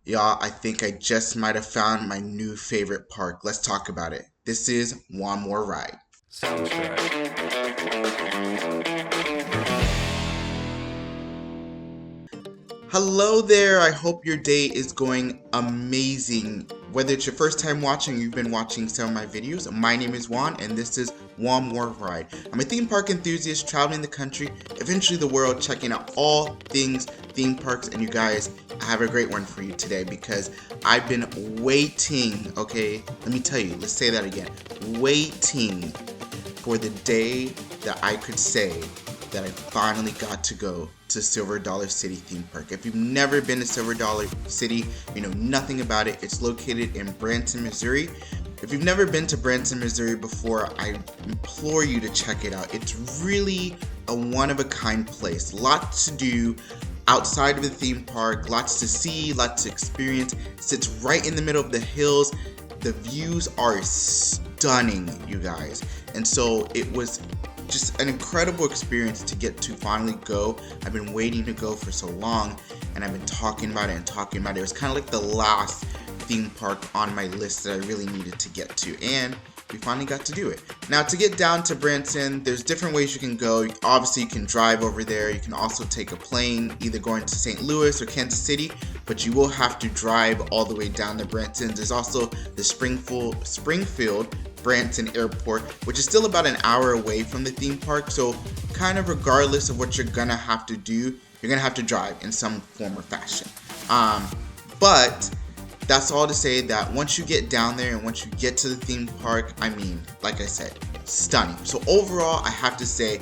Y'all, I think I just might have found my new favorite park. Let's talk about it. This is One More Ride. Sounds good. Hello there, I hope your day is going amazing. Whether it's your first time watching or you've been watching some of my videos, my name is Juan and this is One More Ride. I'm a theme park enthusiast traveling the country, eventually the world, checking out all things theme parks. And you guys, I have a great one for you today because I've been waiting, okay? Let me tell you, let's say that again. Waiting for the day that I could say that I finally got to go to Silver Dollar City theme park. If you've never been to Silver Dollar City, you know nothing about it. It's located in Branson, Missouri. If you've never been to Branson, Missouri before, I implore you to check it out. It's really a one-of-a-kind place. Lots to do outside of the theme park, lots to see, lots to experience. It sits right in the middle of the hills. The views are stunning, you guys. And so it was just an incredible experience to get to finally go. I've been waiting to go for so long, and I've been talking about it and talking about it. It was kind of like the last theme park on my list that I really needed to get to, and we finally got to do it. Now, to get down to Branson, there's different ways you can go. Obviously, you can drive over there. You can also take a plane, either going to St. Louis or Kansas City, but you will have to drive all the way down to Branson. There's also the Springfield Branson Airport, which is still about an hour away from the theme park. So kind of regardless of what you're gonna have to do, you're gonna have to drive in some form or fashion. But that's all to say that once you get down there and once you get to the theme park, I mean, like I said, stunning. So overall, I have to say,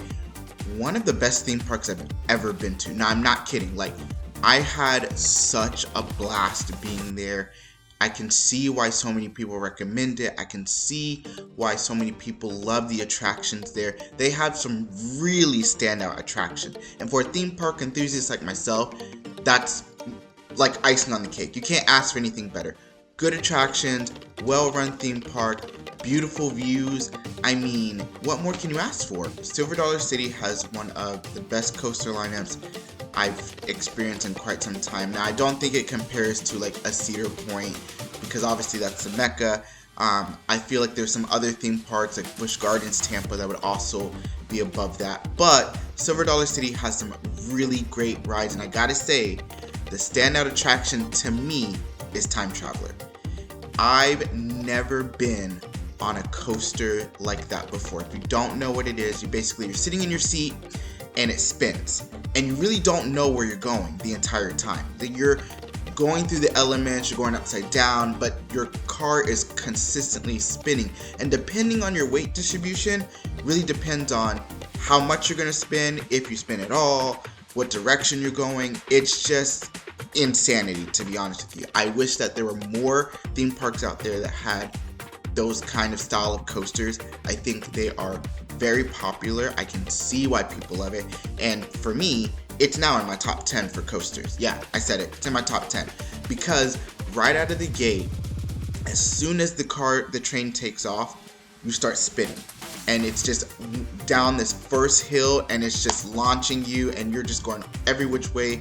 one of the best theme parks I've ever been to. Now, I'm not kidding. Like, I had such a blast being there. I can see why so many people recommend it. I can see why so many people love the attractions there. They have some really standout attractions. And for a theme park enthusiast like myself, that's like icing on the cake. You can't ask for anything better. Good attractions, well-run theme park, beautiful views. I mean, what more can you ask for? Silver Dollar City has one of the best coaster lineups I've experienced in quite some time. Now, I don't think it compares to like a Cedar Point because obviously that's the Mecca. I feel like there's some other theme parks like Busch Gardens, Tampa that would also be above that. But Silver Dollar City has some really great rides, and I gotta say, the standout attraction to me is Time Traveler. I've never been on a coaster like that before. If you don't know what it is, you're sitting in your seat and it spins. And you really don't know where you're going the entire time. You're going through the elements, you're going upside down, but your car is consistently spinning. And depending on your weight distribution, really depends on how much you're gonna spin, if you spin at all, what direction you're going. It's just insanity, to be honest with you. I wish that there were more theme parks out there that had those kind of style of coasters. I think they are very popular. I can see why people love it. And for me, it's now in my top 10 for coasters. Yeah, I said it. It's in my top 10. Because right out of the gate, as soon as the train takes off, you start spinning. And it's just down this first hill and it's just launching you and you're just going every which way.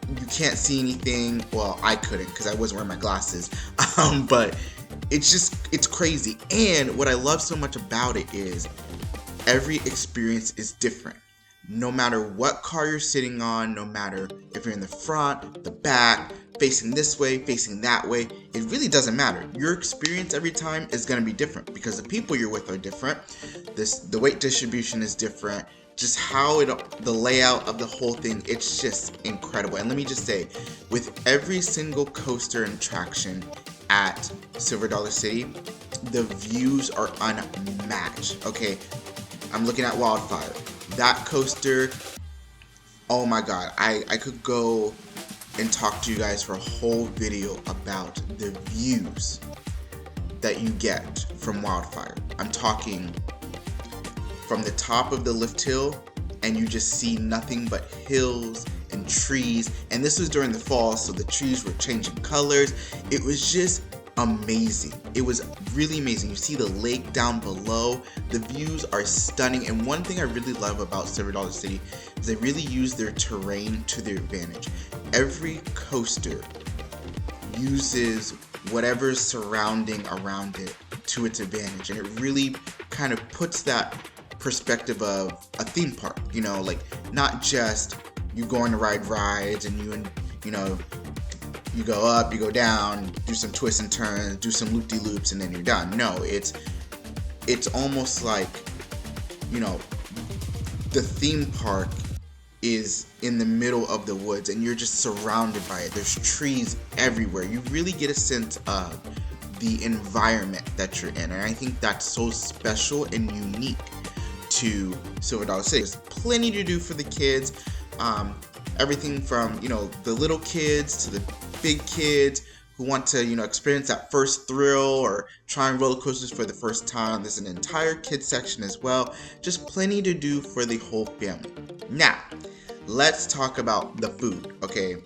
You can't see anything. Well, I couldn't because I wasn't wearing my glasses. But it's crazy. And what I love so much about it is every experience is different. No matter what car you're sitting on, no matter if you're in the front, the back, facing this way, facing that way, it really doesn't matter. Your experience every time is going to be different because the people you're with are different. The weight distribution is different. Just the layout of the whole thing, it's just incredible. And let me just say, with every single coaster and attraction at Silver Dollar City, the views are unmatched. Okay, I'm looking at Wildfire. That coaster, oh my god, I could go and talk to you guys for a whole video about the views that you get from Wildfire. I'm talking from the top of the lift hill and you just see nothing but hills and trees. And this was during the fall, so the trees were changing colors. It was just amazing. It was really amazing. You see the lake down below. The views are stunning. And one thing I really love about Silver Dollar City is they really use their terrain to their advantage. Every coaster uses whatever's surrounding around it to its advantage, and it really kind of puts that perspective of a theme park, you know, like not just you going to ride rides and you know, you go up, you go down, do some twists and turns, do some loop-de-loops, and then you're done. No, it's almost like, you know, the theme park is in the middle of the woods and you're just surrounded by it. There's trees everywhere. You really get a sense of the environment that you're in, and I think that's so special and unique to Silver Dollar City. There's plenty to do for the kids. Everything from, you know, the little kids to the big kids who want to, you know, experience that first thrill or trying roller coasters for the first time. There's an entire kids section as well. Just plenty to do for the whole family. Now, let's talk about the food, okay?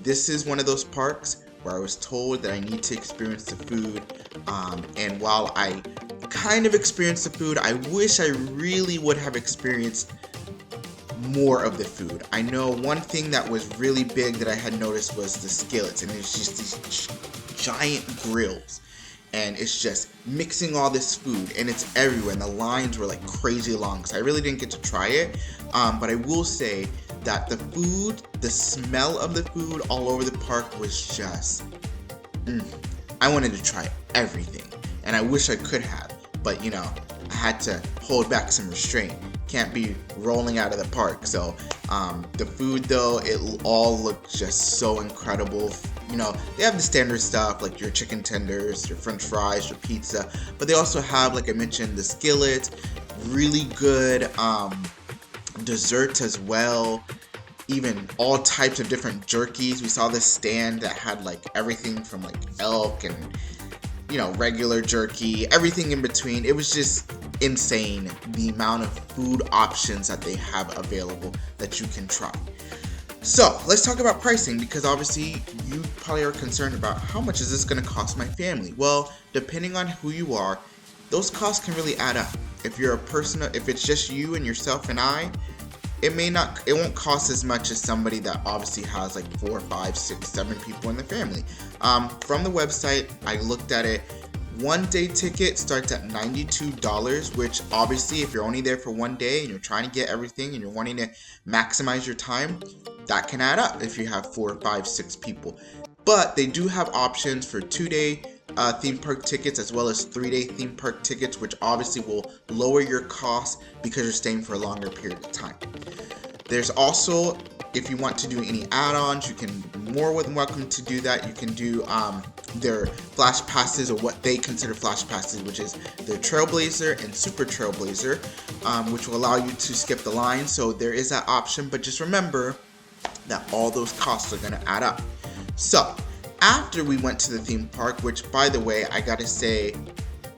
This is one of those parks where I was told that I need to experience the food, and while I kind of experienced the food, I wish I really would have experienced more of the food. I know one thing that was really big that I had noticed was the skillets, and it's just these giant grills, and it's just mixing all this food, and it's everywhere, and the lines were like crazy long, so I really didn't get to try it, but I will say that the food, the smell of the food all over the park was just, I wanted to try everything, and I wish I could have, but you know, I had to hold back some restraint. Can't be rolling out of the park. So the food though, it all looked just so incredible. You know, they have the standard stuff like your chicken tenders, your french fries, your pizza, but they also have, like I mentioned, the skillets, really good desserts as well, even all types of different jerkies. We saw this stand that had like everything from like elk and, you know, regular jerky, everything in between. It was just insane the amount of food options that they have available that you can try. So let's talk about pricing, because obviously you probably are concerned about how much is this going to cost my family. Well, depending on who you are, those costs can really add up. If you're a person, if it's just you and yourself and I, it won't cost as much as somebody that obviously has like 4, 5, 6, 7 people in the family. From the website, I looked at it. One day ticket starts at $92, which obviously if you're only there for one day and you're trying to get everything and you're wanting to maximize your time, that can add up if you have 4, 5, 6 people. But they do have options for 2-day theme park tickets as well as 3-day theme park tickets, which obviously will lower your costs because you're staying for a longer period of time. There's also, if you want to do any add-ons, you can more than welcome to do that. You can do their flash passes, or what they consider flash passes, which is their Trailblazer and Super Trailblazer, which will allow you to skip the line. So there is that option, but just remember that all those costs are going to add up. So after we went to the theme park, which by the way, I gotta say,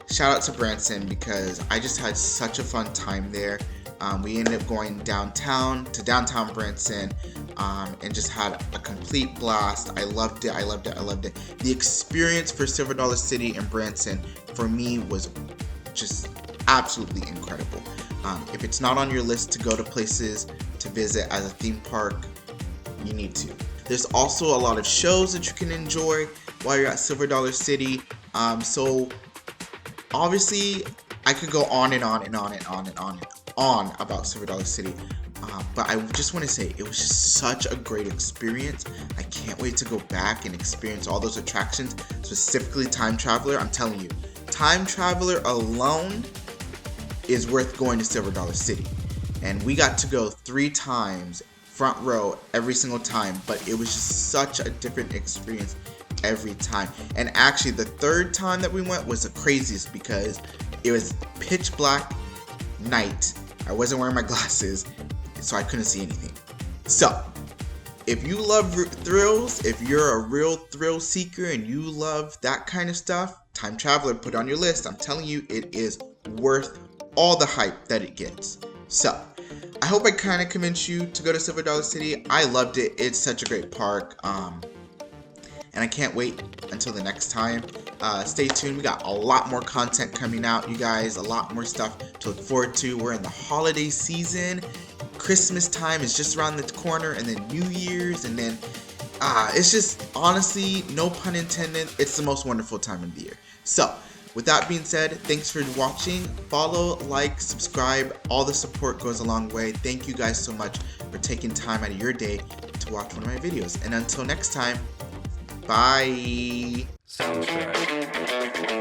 shout out to Branson, because I just had such a fun time there. We ended up going downtown Branson, and just had a complete blast. I loved it. The experience for Silver Dollar City and Branson for me was just absolutely incredible. If it's not on your list to go to places to visit as a theme park, you need to. There's also a lot of shows that you can enjoy while you're at Silver Dollar City. So obviously I could go on and on and on and on and on and on about Silver Dollar City, but I just want to say it was just such a great experience. I can't wait to go back and experience all those attractions, specifically Time Traveler. I'm telling you, Time Traveler alone is worth going to Silver Dollar City, and we got to go 3 times, front row every single time, but it was just such a different experience every time. And actually the 3rd time that we went was the craziest, because it was pitch black night. I wasn't wearing my glasses, so I couldn't see anything. So if you love thrills, if you're a real thrill seeker and you love that kind of stuff, Time Traveler, put on your list. I'm telling you, it is worth all the hype that it gets. So I hope I kind of convinced you to go to Silver Dollar City. I loved it. It's such a great park. And I can't wait until the next time. Stay tuned. We got a lot more content coming out, you guys. A lot more stuff to look forward to. We're in the holiday season. Christmas time is just around the corner, and then New Year's, and then it's just, honestly, no pun intended, it's the most wonderful time of the year. So, with that being said, thanks for watching. Follow, like, subscribe. All the support goes a long way. Thank you guys so much for taking time out of your day to watch one of my videos. And until next time, bye. Soundtrack.